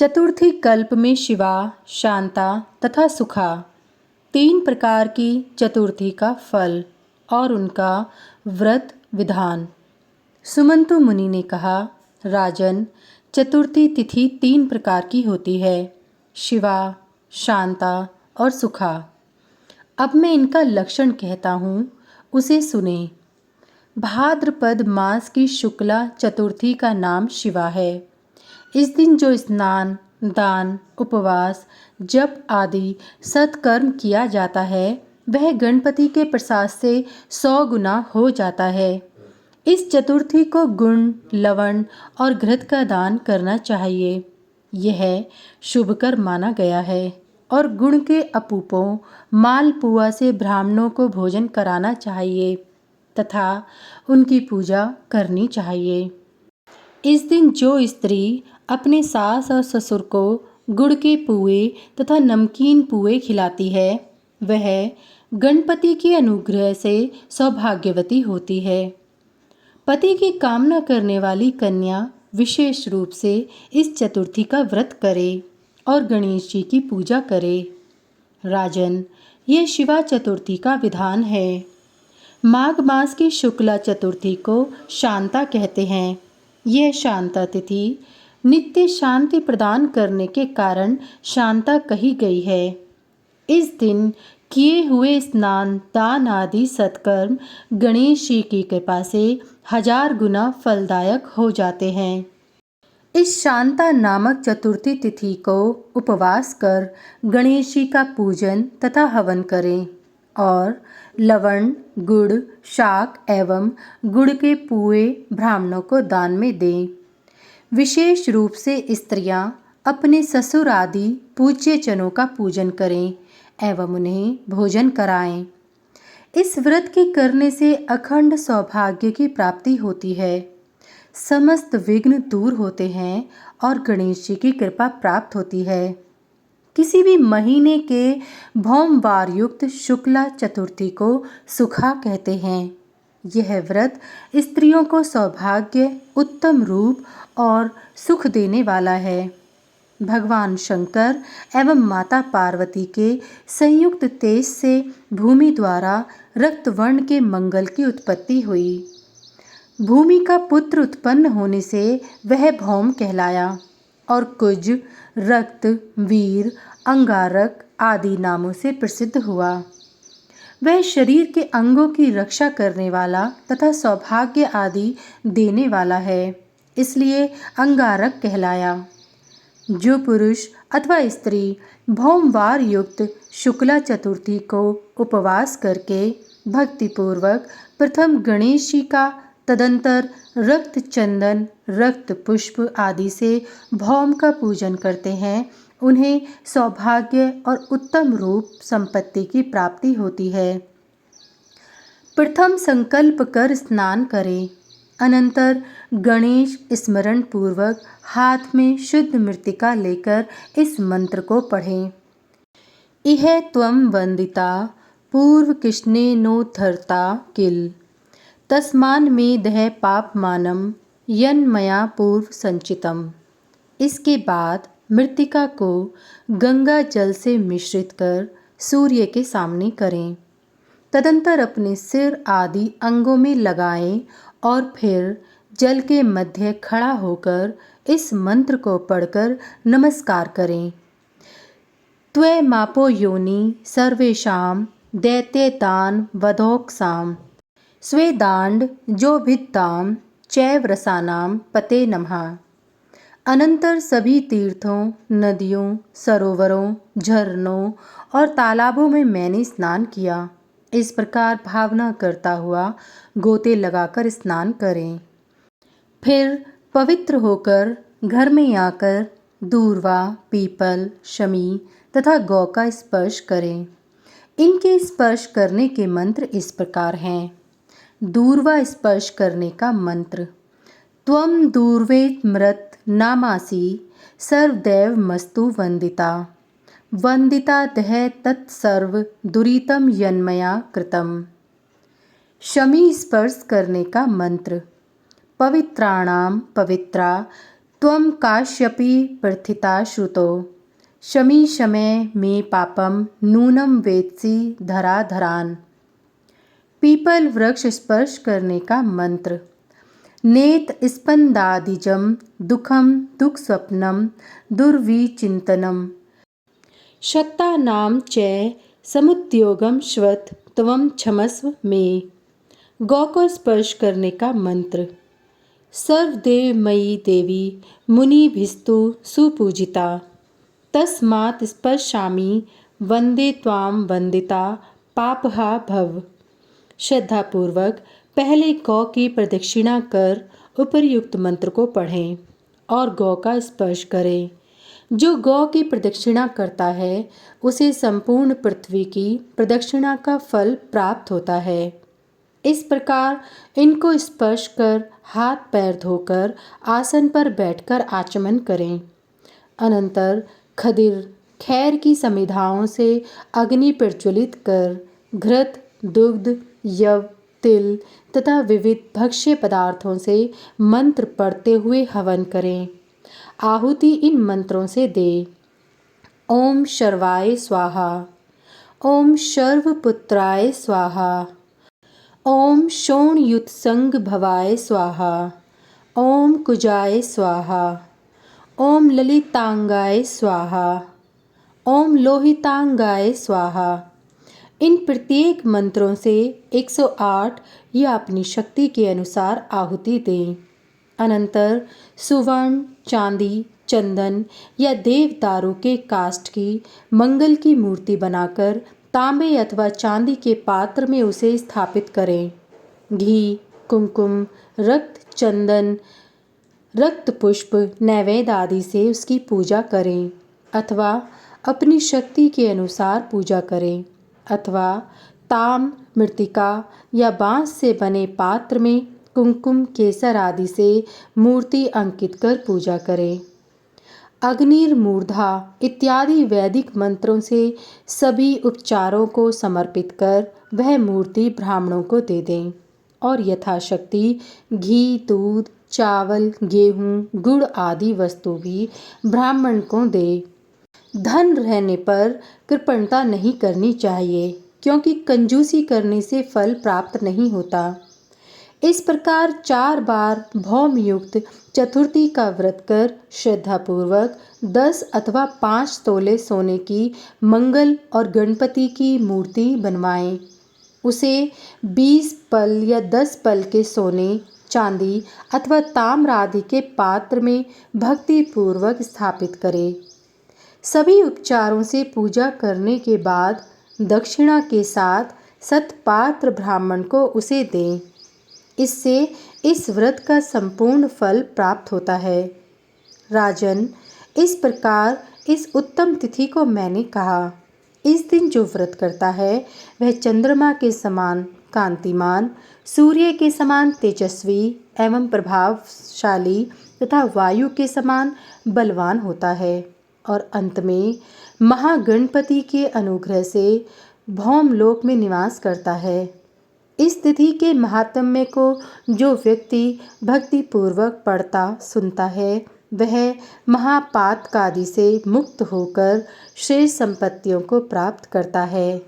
चतुर्थी कल्प में शिवा, शांता तथा सुखा 3 प्रकार की चतुर्थी का फल और उनका व्रत विधान। सुमंतु मुनि ने कहा, राजन, चतुर्थी तिथि 3 प्रकार की होती है, शिवा, शांता और सुखा। अब मैं इनका लक्षण कहता हूँ, उसे सुने। भाद्रपद मास की शुक्ला चतुर्थी का नाम शिवा है। इस दिन जो स्नान, दान, उपवास, जप आदि सत्कर्म किया जाता है, वह गणपति के प्रसाद से 100 गुना हो जाता है। इस चतुर्थी को गुण, लवण और घृत का दान करना चाहिए। यह शुभकर माना गया है और गुण के अपूपों, मालपुआ से ब्राह्मणों को भोजन कराना चाहिए तथा उनकी पूजा करनी चाहिए। इस दिन जो स्त्री अपने सास और ससुर को गुड़ के पुए तथा नमकीन पुए खिलाती है, वह गणपति के अनुग्रह से सौभाग्यवती होती है। पति की कामना करने वाली कन्या विशेष रूप से इस चतुर्थी का व्रत करे और गणेश जी की पूजा करे। राजन, यह शिवा चतुर्थी का विधान है। माघ मास की शुक्ला चतुर्थी को शांता कहते हैं। यह शांता तिथि नित्य शांति प्रदान करने के कारण शांता कही गई है। इस दिन किए हुए स्नान, दान आदि सत्कर्म गणेश जी की कृपा से 1000 गुना फलदायक हो जाते हैं। इस शांता नामक चतुर्थी तिथि को उपवास कर गणेश जी का पूजन तथा हवन करें और लवण, गुड़, शाक एवं गुड़ के पुए ब्राह्मणों को दान में दें। विशेष रूप से स्त्रियां अपने ससुर आदि पूज्य जनों का पूजन करें एवं उन्हें भोजन कराएं। इस व्रत के करने से अखंड सौभाग्य की प्राप्ति होती है, समस्त विघ्न दूर होते हैं और गणेश जी की कृपा प्राप्त होती है। किसी भी महीने के भौमवार युक्त शुक्ला चतुर्थी को सुखा कहते हैं। यह व्रत स्त्रियों को सौभाग्य, उत्तम रूप और सुख देने वाला है। भगवान शंकर एवं माता पार्वती के संयुक्त तेज से भूमि द्वारा रक्तवर्ण के मंगल की उत्पत्ति हुई। भूमि का पुत्र उत्पन्न होने से वह भौम कहलाया और कुज, रक्त, वीर, अंगारक आदि नामों से प्रसिद्ध हुआ। वह शरीर के अंगों की रक्षा करने वाला तथा सौभाग्य आदि देने वाला है, इसलिए अंगारक कहलाया। जो पुरुष अथवा स्त्री भौमवार युक्त शुक्ला चतुर्थी को उपवास करके भक्तिपूर्वक प्रथम गणेश जी का, तदंतर रक्त चंदन, रक्त पुष्प आदि से भौम का पूजन करते हैं, उन्हें सौभाग्य और उत्तम रूप संपत्ति की प्राप्ति होती है। प्रथम संकल्प कर स्नान करें, अनंतर गणेश स्मरण पूर्वक हाथ में शुद्ध मृत्तिका लेकर इस मंत्र को पढ़ें। इह त्वं वंदिता पूर्व कृष्णे नोद्धरता किल तस्मान में दह पापमानम यन मया पूर्व संचितम। इसके बाद मृत्तिका को गंगा जल से मिश्रित कर सूर्य के सामने करें, तदंतर अपने सिर आदि अंगों में लगाएं और फिर जल के मध्य खड़ा होकर इस मंत्र को पढ़कर नमस्कार करें। त्वय मापो योनि सर्वेषां दैत्यतान वधोक्साम स्वेदांड जो भित्ताम चैव रसानाम पते नमः। अनंतर सभी तीर्थों, नदियों, सरोवरों, झरनों और तालाबों में मैंने स्नान किया। इस प्रकार भावना करता हुआ गोते लगाकर स्नान करें। फिर पवित्र होकर घर में आकर दूर्वा, पीपल, शमी तथा गौ का स्पर्श करें। इनके स्पर्श करने के मंत्र इस प्रकार हैं। दूर्वा स्पर्श करने का मंत्र: त्वं दूर्वेत मृत नामासि सर्वदैव मस्तु वंदिता, वंदिता दह तत्सर्व दुरितम यन्मया कृतम। शमी स्पर्श करने का मंत्र: पवित्राणाम पवित्रा त्वं काश्यपि प्रथिता श्रुतो शमी शमय मे पापम नूनम वेत्सि धराधरान। पीपल वृक्ष स्पर्श करने का मंत्र। नेत स्पंदादिजम दुखम दुख स्वप्नम दुर्विचिंतनम। शक्ता नाम च समुद्योगम श्वत त्वं क्षमस्व मे। गौ को स्पर्श करने का मंत्र। सर्वदेवमयी देवी मुनिभिस्तु सुपूजिता तस्मात् स्पर्शामि वंदे त्वां वंदिता पापहा भव। श्रद्धापूर्वक पहले गौ की प्रदक्षिणा कर उपर्युक्त मंत्र को पढ़ें और गौ का स्पर्श करें। जो गौ की प्रदक्षिणा करता है उसे संपूर्ण पृथ्वी की प्रदक्षिणा का फल प्राप्त होता है। इस प्रकार इनको स्पर्श कर हाथ पैर धोकर आसन पर बैठकर आचमन करें। अनंतर खदिर खैर की समिधाओं से अग्नि प्रज्वलित कर घृत दुग्ध यव तिल तथा विविध भक्ष्य पदार्थों से मंत्र पढ़ते हुए हवन करें। आहुति इन मंत्रों से दे। ओम शर्वाय स्वाहा, ओम शर्वपुत्राय स्वाहा, ओम शोणयुत्संग भवाय स्वाहा, ओम कुजाय स्वाहा, ओम ललितांगाय स्वाहा, ओम लोहितांगाय स्वाहा। इन प्रत्येक मंत्रों से 108 या अपनी शक्ति के अनुसार आहुति दें। अनंतर सुवर्ण चांदी चंदन या देवदारू के काष्ठ की मंगल की मूर्ति बनाकर तांबे अथवा चांदी के पात्र में उसे स्थापित करें। घी कुमकुम रक्त चंदन रक्त पुष्प नैवेद्य आदि से उसकी पूजा करें अथवा अपनी शक्ति के अनुसार पूजा करें अथवा ताम मृत्तिका या बांस से बने पात्र में कुमकुम केसर आदि से मूर्ति अंकित कर पूजा करें। अग्निर्मूर्धा इत्यादि वैदिक मंत्रों से सभी उपचारों को समर्पित कर वह मूर्ति ब्राह्मणों को दे दें और यथाशक्ति घी दूध चावल गेहूँ गुड़ आदि वस्तु भी ब्राह्मण को दे। धन रहने पर कृपणता नहीं करनी चाहिए क्योंकि कंजूसी करने से फल प्राप्त नहीं होता। इस प्रकार 4 बार भौम युक्त चतुर्थी का व्रत कर श्रद्धापूर्वक 10 अथवा 5 तोले सोने की मंगल और गणपति की मूर्ति बनवाएं। उसे 20 पल या 10 पल के सोने चांदी अथवा ताम्र आदि के पात्र में भक्ति पूर्वक स्थापित करें। सभी उपचारों से पूजा करने के बाद दक्षिणा के साथ सतपात्र ब्राह्मण को उसे दें। इससे इस व्रत का संपूर्ण फल प्राप्त होता है। राजन, इस प्रकार इस उत्तम तिथि को मैंने कहा। इस दिन जो व्रत करता है वह चंद्रमा के समान कांतिमान, सूर्य के समान तेजस्वी एवं प्रभावशाली तथा वायु के समान बलवान होता है और अंत में महागणपति के अनुग्रह से भौमलोक में निवास करता है। इस तिथि के महात्म्य को जो व्यक्ति भक्ति पूर्वक पढ़ता सुनता है वह महापातकादि से मुक्त होकर श्रेष्ठ संपत्तियों को प्राप्त करता है।